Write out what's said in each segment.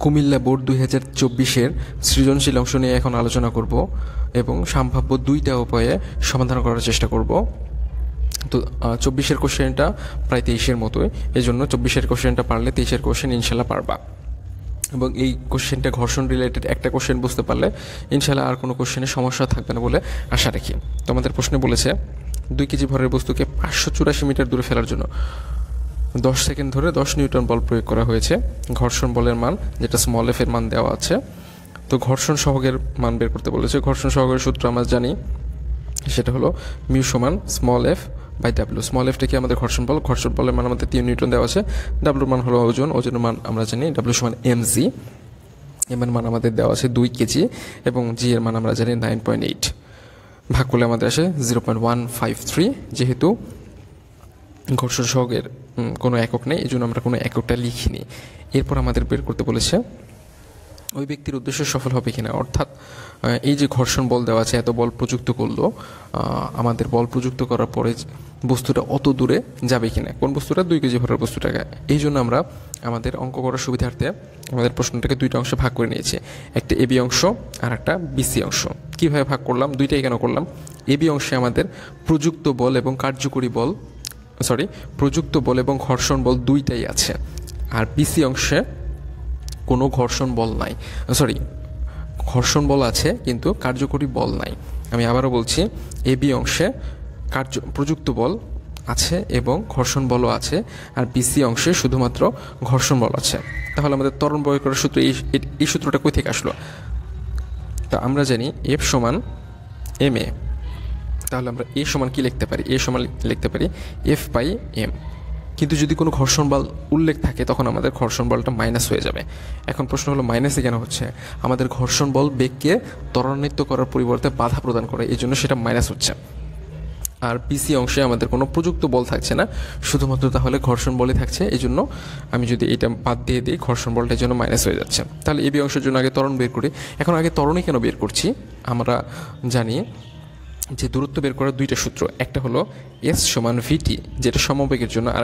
Comilla board 2024-এর সৃজনশীল অংশ নিয়ে এখন আলোচনা করব এবং সম্ভাব্য দুইটা উপায়ে সমাধান করার চেষ্টা করব। তো 24-এর কোশ্চেনটা প্রায় 23-এর মতোই, এই জন্য 24-এর কোশ্চেনটা পারলে 23-এর কোশ্চেন ইনশাল্লাহ পারবা। এবং এই কোশ্চেনটা ঘর্ষণ রিলেটেড একটা কোশ্চেন বুঝতে পারলে ইনশাল্লাহ আর কোনো কোশ্চেনে সমস্যা থাকবে না বলে আশা রাখি। তো আমাদের প্রশ্নে বলেছে 2 কেজি ভরের বস্তুকে 584 মিটার দূরে ফেলার জন্য 10 সেকেন্ড ধরে 10 নিউটন বল প্রয়োগ করা হয়েছে। ঘর্ষণ বলের মান, যেটা স্মল এফ এর মান দেওয়া আছে। তো ঘর্ষণ সহগের মান বের করতে বলেছে। ঘর্ষণ সহগের সূত্র আমরা জানি, সেটা হলো মিউ সমান স্মল এফ বাই ডাব্লিউ। স্মল এফটা কি আমাদের ঘর্ষণ বল, ঘর্ষণ বলের মান আমাদের 3 নিউটন দেওয়া আছে। ডাব্লিউর মান হলো ওজন, ওজনের মান আমরা জানি ডাব্লিউ সমান এমজি। এম এর মান আমাদের দেওয়া আছে 2 কেজি এবং জি এর মান আমরা জানি 9.8। ভাগ করলে আমাদের আসে 0.153। যেহেতু ঘর্ষণ সহগের কোনো একক নেই, এই জন্য আমরা কোনো এককটা লিখিনি। এরপর আমাদের বের করতে বলেছে ওই ব্যক্তির উদ্দেশ্য সফল হবে কিনা, অর্থাৎ এই যে ঘর্ষণ বল দেওয়া আছে, এত বল প্রযুক্ত করলো, আমাদের বল প্রযুক্ত করার পরে বস্তুটা অত দূরে যাবে কিনা, কোন বস্তুটা 2 কেজি ভরের বস্তুটাকে। এই জন্য আমরা আমাদের অঙ্ক করার সুবিধার্থে আমাদের প্রশ্নটাকে 2টা অংশে ভাগ করে নিয়েছি, একটা এবি অংশ আর একটা বিসি অংশ। কীভাবে ভাগ করলাম, দুইটাই কেন করলাম? এবি অংশে আমাদের প্রযুক্ত বল এবং কার্যকরী বল, প্রযুক্ত বল এবং ঘর্ষণ বল দুইটাই আছে। আর বিসি অংশে কোনো ঘর্ষণ বল নাই, ঘর্ষণ বল আছে কিন্তু কার্যকরী বল নাই। আমি আবারও বলছি, এবি অংশে প্রযুক্ত বল আছে এবং ঘর্ষণ বলও আছে, আর বিসি অংশে শুধুমাত্র ঘর্ষণ বল আছে। তাহলে আমাদের ত্বরণ প্রয়োগ করার সূত্র, এই সূত্রটা কই থেকে আসলো? তা আমরা জানি এফ সমান এম এ। তাহলে আমরা এ সমান কি লিখতে পারি? এ সমান লিখতে পারি এফ বাই এম। কিন্তু যদি কোনো ঘর্ষণ বল উল্লেখ থাকে তখন আমাদের ঘর্ষণ বলটা মাইনাস হয়ে যাবে। এখন প্রশ্ন হলো মাইনাসে কেন হচ্ছে? আমাদের ঘর্ষণ বল বেগকে ত্বরান্বিত করার পরিবর্তে বাধা প্রদান করে, এই জন্য সেটা মাইনাস হচ্ছে। আর বিসি অংশে আমাদের কোনো প্রযুক্ত বল থাকছে না, শুধুমাত্র তাহলে ঘর্ষণ বলই থাকছে। এই জন্য আমি যদি এটা বাদ দিয়ে দিই, ঘর্ষণ বলটার জন্য মাইনাস হয়ে যাচ্ছে। তাহলে এবি অংশের জন্য আগে ত্বরণ বের করি। এখন আগে ত্বরণই কেন বের করছি? আমরা জানি যে দূরত্ব বের করার 2টা সূত্র, একটা হলো এস সমান ভিটি যেটা সমবেগের জন্য, আর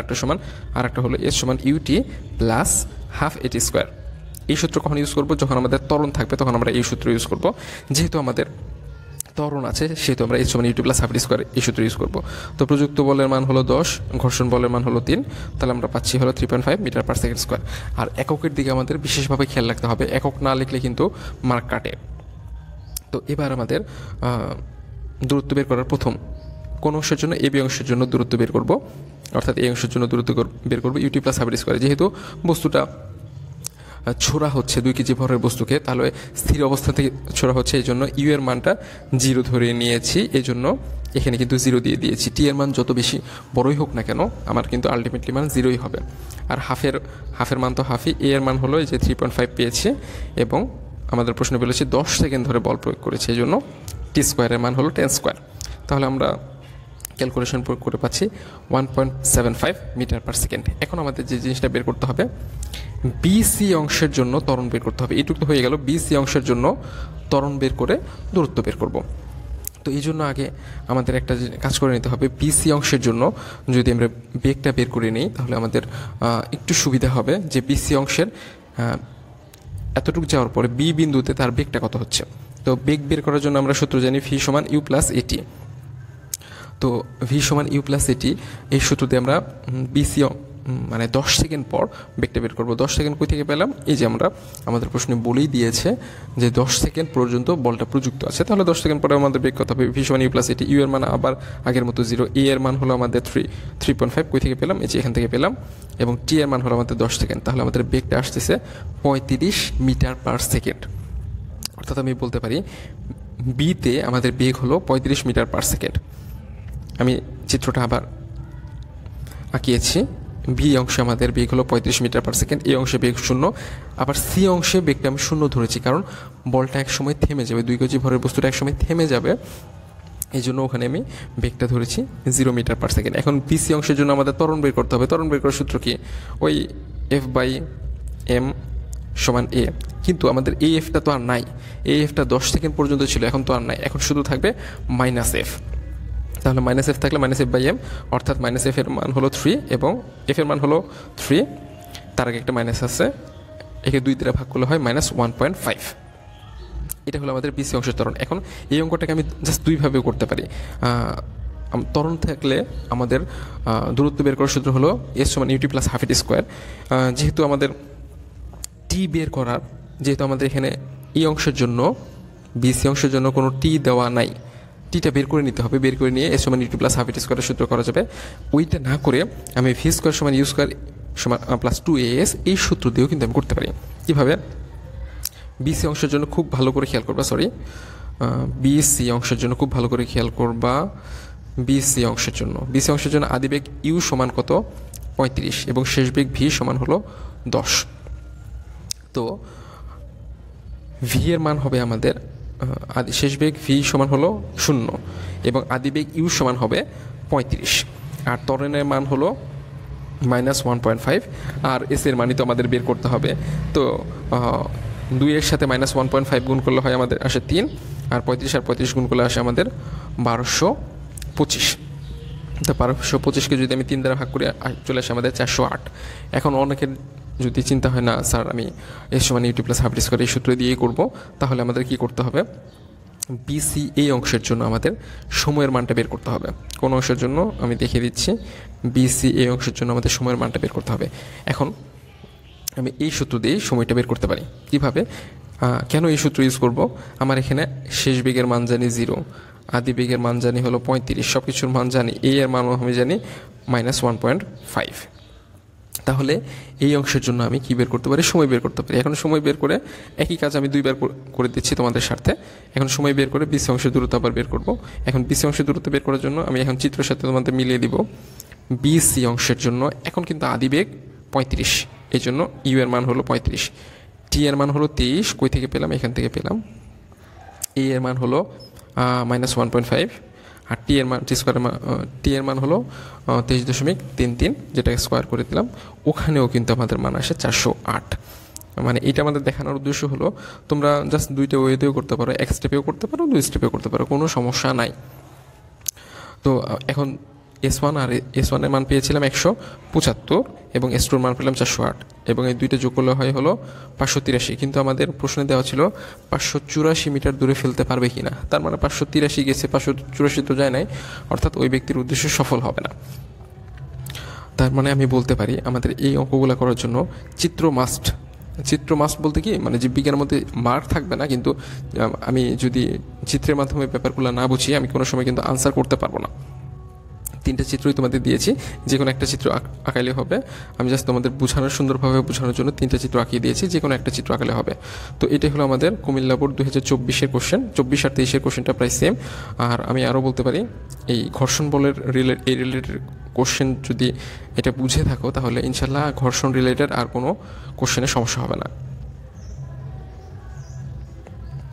একটা হলো এস সমান ইউটি প্লাস হাফ এটি স্কোয়ার। এই সূত্র কখন ইউজ করবো? যখন আমাদের ত্বরণ থাকবে তখন আমরা এই সূত্র ইউজ করব। যেহেতু আমাদের ত্বরণ আছে সেহেতু আমরা এস সমান ইউটি প্লাস হাফ এটি স্কোয়ার এই সূত্র ইউজ করবো। তো প্রযুক্ত বলের মান হলো 10, ঘর্ষণ বলের মান হলো 3, তাহলে আমরা পাচ্ছি হলো 3.5 মিটার পার সেকেন্ড স্কোয়ার। আর এককের দিকে আমাদের বিশেষভাবে খেয়াল রাখতে হবে, একক না লিখলে কিন্তু মার্ক কাটে। তো এবার আমাদের দূরত্ব বের করার প্রথম কোন অংশের জন্য, এবি অংশের জন্য দূরত্ব বের করব, অর্থাৎ এই অংশের জন্য দূরত্ব বের করব ইউটি প্লাস হাফ স্কোয়ার। যেহেতু বস্তুটা ছোড়া হচ্ছে 2 কেজি ভরের বস্তুকে, তাহলে স্থির অবস্থা থেকে ছোড়া হচ্ছে, এই জন্য ইউ এর মানটা 0 ধরে নিয়েছি, এই জন্য এখানে কিন্তু 0 দিয়ে দিয়েছি। টি এর মান যত বেশি বড়ই হোক না কেন আমার কিন্তু আলটিমেটলি মান 0ই হবে। আর হাফের মান তো হাফই, এ এর মান হলো এই যে 3.5 পেয়েছি, এবং আমাদের প্রশ্ন বলেছি 10 সেকেন্ড ধরে বল প্রয়োগ করেছে, এই জন্য টি স্কোয়ারের মান হলো 10 স্কোয়ার। তাহলে আমরা ক্যালকুলেশন প্রয়োগ করে পাচ্ছি 1.75 মিটার পার সেকেন্ড। এখন আমাদের যে জিনিসটা বের করতে হবে, বিসি অংশের জন্য ত্বরণ বের করতে হবে। এইটুকু হয়ে গেল, বিসি অংশের জন্য ত্বরণ বের করে দূরত্ব বের করব। তো এই জন্য আগে আমাদের একটা কাজ করে নিতে হবে, বিসি অংশের জন্য যদি আমরা বেগটা বের করে নিই তাহলে আমাদের একটু সুবিধা হবে, যে বিসি অংশের এতটুকু যাওয়ার পরে বি বিন্দুতে তার বেগটা কত হচ্ছে। তো বেগ বের করার জন্য আমরা সূত্র জানি ভি সমান ইউ প্লাস এটি। তো ভি সমান ইউ প্লাস এটি, এই সূত্র দিয়ে আমরা বিসি মানে 10 সেকেন্ড পর বেগটা বের করবো। 10 সেকেন্ড কই থেকে পেলাম? এই যে আমরা আমাদের প্রশ্নে বলেই দিয়েছে যে 10 সেকেন্ড পর্যন্ত বলটা প্রযুক্ত আছে, তাহলে 10 সেকেন্ড পরে আমাদের বেগ কত হবে? ভি সমান ইউ প্লাস এটি। ইউ এর মান আবার আগের মতো 0, এ এর মান হলো আমাদের 3.5, কই থেকে পেলাম? এই যে এখান থেকে পেলাম, এবং টি এর মান হলো আমাদের 10 সেকেন্ড। তাহলে আমাদের বেগটা আসতেছে 35 মিটার পার সেকেন্ড। অর্থাৎ আমি বলতে পারি বিতে আমাদের বেগ হলো 35 মিটার পার সেকেন্ড। আমি চিত্রটা আবার আঁকিয়েছি। বি অংশে আমাদের বেগ হলো 35 মিটার পার সেকেন্ড, এই অংশে বেগ 0, আবার সি অংশে বেগটা আমি 0 ধরেছি, কারণ বলটা একসময় থেমে যাবে, 2 কেজি ভরের বস্তুটা একসময় থেমে যাবে, এই জন্য ওখানে আমি বেগটা ধরেছি 0 মিটার পার সেকেন্ড। এখন বিসি অংশের জন্য আমাদের ত্বরণ বের করতে হবে। ত্বরণ বের করার সূত্র কি? ওই এফ বাই এম সমান এ, কিন্তু আমাদের এই এফটা তো আর নাই, এই এফটা 10 সেকেন্ড পর্যন্ত ছিল, এখন তো আর নাই, এখন শুধু থাকবে মাইনাস এফ। তাহলে মাইনাস এফ থাকলে মাইনাস এফ বাই এম, অর্থাৎ মাইনাস এফ এর মান হলো 3 এবং এফ এর মান হলো 3, তার আগে একটা মাইনাস আছে, একে 2 দ্বারা ভাগ করলে হয় -1.5। এটা হলো আমাদের বিসি অংশের ত্বরণ। এখন এই অঙ্কটাকে আমি জাস্ট দুইভাবেও করতে পারি। ত্বরণ থাকলে আমাদের দূরত্ব বের করার সূত্র হলো S = ut + ½ স্কোয়ার। যেহেতু আমাদের টি বের করার, যেহেতু আমাদের এখানে এই অংশের জন্য, বিসি অংশের জন্য কোনো টি দেওয়া নাই, টিটা বের করে নিতে হবে। বের করে নিয়ে S = ut + ½ স্কোয়ারের সূত্র করা যাবে। ওইটা না করে আমি v² = u² + 2as এই সূত্র দিয়েও কিন্তু আমি করতে পারি। কীভাবে? বিসি অংশের জন্য খুব ভালো করে খেয়াল করবা, বিসি অংশের জন্য খুব ভালো করে খেয়াল করবা। বিসি অংশের জন্য আদি বেগ ইউ সমান কত? 35 এবং শেষ বেগ ভি সমান হলো 10। তো ভি এর মান হবে আমাদের শেষ বেগ ভি সমান হলো 0 এবং আদি বেগ ইউ সমান হবে 35, আর ত্বরণের মান হলো -1.5, আর এস এর মানই তো আমাদের বের করতে হবে। তো 2 এর সাথে -1.5 গুণ করলে হয় আমাদের আসে 3, আর 35 আর 35 গুণ করলে আসে আমাদের 1225। তো 1225কে যদি আমি 3 দ্বারা ভাগ করে চলে আসে আমাদের 408। এখন অনেকের যদি চিন্তা হয় না স্যার আমি S = ut + ½ স্কোয়ার এই সূত্র দিয়েই করব, তাহলে আমাদের কি করতে হবে? বিসি এই অংশের জন্য আমাদের সময়ের মানটা বের করতে হবে। কোন অংশের জন্য আমি দেখিয়ে দিচ্ছি। বিসি এই অংশের জন্য আমাদের সময়ের মানটা বের করতে হবে। এখন আমি এই সূত্র দিয়েই সময়টা বের করতে পারি। কিভাবে? কেন এই সূত্র ইউজ করব? আমার এখানে শেষ বেগের মান জানি 0, আদি বেগের মান জানি হলো 35, সব কিছুর মান জানি, এই এর মানও আমি জানি -1.5। তাহলে এই অংশের জন্য আমি কি বের করতে পারি? সময় বের করতে পারি। এখন সময় বের করে একই কাজ আমি 2বার করে দিচ্ছি তোমাদের স্বার্থে। এখন সময় বের করে বিসি অংশের দূরত্ব আবার বের করব। এখন বিসি অংশের দূরত্ব বের করার জন্য আমি এখন চিত্রের সাথে তোমাদের মিলিয়ে দিব। বিসি অংশের জন্য এখন কিন্তু আদি বেগ 35, এই জন্য ইউ এর মান হলো 35, টি এর মান হলো 23, কই থেকে পেলাম? এখান থেকে পেলাম। এ এর মান হলো -1.5, আর টি এর মান হলো 23.33, যেটাকে স্কোয়ার করে দিলাম। ওখানেও কিন্তু আমাদের মান আসে 408। মানে এটা আমাদের দেখানোর উদ্দেশ্য হলো তোমরা জাস্ট 2টা ওয়েতেও করতে পারো, 1 স্টেপেও করতে পারো, 2 স্টেপেও করতে পারো, কোনো সমস্যা নাই। তো এখন S1 আর S1 এর মান পেয়েছিলাম 175 এবং S2 এর মান পেলাম 408, এবং এই দুইটা যোগ করলে হলো 583। কিন্তু আমাদের প্রশ্নে দেওয়া ছিল 584 মিটার দূরে ফেলতে পারবে কিনা। তার মানে 583 গেছে, 584 তো যায় নাই, অর্থাৎ ওই ব্যক্তির উদ্দেশ্য সফল হবে না। তার মানে আমি বলতে পারি আমাদের এই অঙ্কগুলো করার জন্য চিত্র মাস্ট বলতে কি, মানে জীববিজ্ঞানের মধ্যে মার্ক থাকবে না, কিন্তু আমি যদি চিত্রের মাধ্যমে ব্যাপারগুলো না বুঝি আমি কোনো সময় কিন্তু আনসার করতে পারবো না। 3টা চিত্রই তোমাদের দিয়েছি, যে কোনো একটা চিত্র আঁকাইলে হবে। আমি জাস্ট তোমাদের সুন্দরভাবে বোঝানোর জন্য 3টা চিত্র আঁকিয়ে দিয়েছি, যে কোনো একটা চিত্র আঁকালে হবে। তো এটাই হলো আমাদের কুমিল্লা বোর্ড 2024-এর কোশ্চেন। 24 আর 23-এর কোশ্চেনটা প্রায় সেম। আর আমি আরও বলতে পারি, এই ঘর্ষণ বলের রিলেটেড কোশ্চেন যদি এটা বুঝে থাকো, তাহলে ইনশাল্লাহ ঘর্ষণ রিলেটেড আর কোনো কোশ্চেনের সমস্যা হবে না।